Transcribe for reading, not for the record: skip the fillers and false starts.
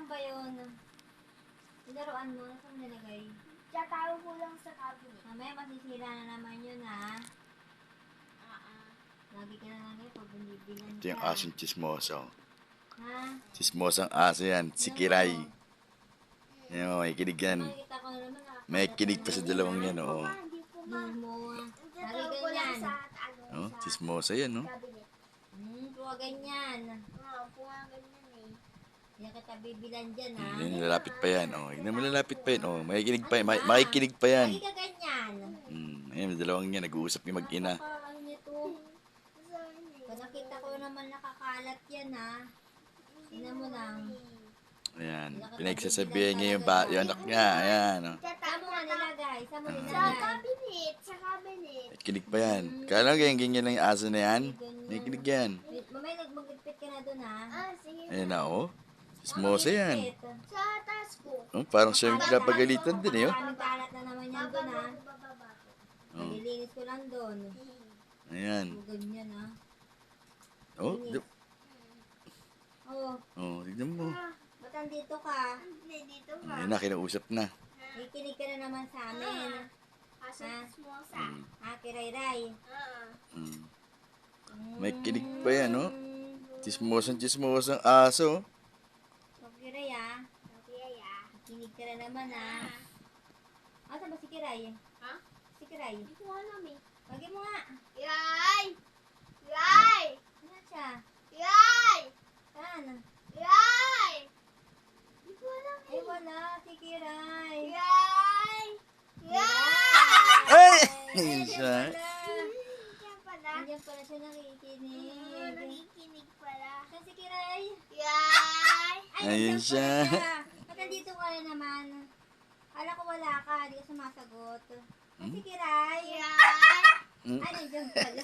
Saan ba yun? Nilaruan mo? Saan nilagay? Tatago ko lang sa cabinet. Mamaya masisira na naman yun, ha? Lagi ka na lang yun pag binibilan Ito ka. yung asong chismoso. Ha? Chismosang aso yan. Si Kiray. Yan o, may kinig yan. Nakikita ko naman nakakalat May kinig na pa sa naman dalawang yun, yan, ha? oo. Hindi po ma. Di mo. Lagi Tatago ko lang ganyan. sa Oh, sa chismosa yan, no? cabinet. Huwag ganyan. Oo, po nga ganyan eh. Hindi kita bibilan dyan, ha? Yan, lalapit pa yan. Oh, hindi malalapit pa yan. Oh, makikinig pa yan. Makikinig pa yan. Lagi ka ganyan. Ayan, may dalawang yan. Nag-uusap yung mag-ina. Napaka-ano nito. Pag nakita ko naman nakakalat yan, ha? Tingnan mo lang. Ayan, pinagsasabihan niya yung anak niya. Ayan, oh. Saan mo nga nilagay? Saan mo Sa nilagay? cabinet, sa cabinet. Kinig pa yan. Kala ganyan lang yung aso na yan. May kinig yan. Mamaya magligpit ka na dun, ha? Sige. Ayan na, oh. Chismosa yan. Sa taas ko. Oh, parang siya yung pinapagalitan din, eh, oh. Maraming kalat na naman yan dun, ha? Bababa ko. Oh. Nililinis ko lang dun. Ayan. Ganyan, ha? Oh, Oh, tignan mo. ba't andito ka? Hindi, dito ma. Ayan na, kinausap na. Ikinig ka na naman sa amin. Kaso Ha? smosa. Ha, Kiray-ray? Mm. May kinig pa yan, oh. Chismosang aso. So, Kiray, ha? Okay, ah. Ikinig ka na naman, ha? Asa ba si Kiray? Ha? Si Kiray? Hindi ko alam eh. Pagi mo nga. Yay! Yay! Ano siya? Yay! Saan? Yay! Hindi ko alam Eh, wala. Si Kiray. Yay! Yay! Ay! Ay, Ayun siya. Yan pala. Nandiyan pala siya nakikinig. Nakikinig pala. Saan si Kiray? Yay! Ay, Ayun nandiyan siya. pala siya. Ba't nandito ka na naman? Kala ko wala ka. Hindi ka sumasagot. Ay, si Kiray. Yay! Mm. Ay, nandiyan pala.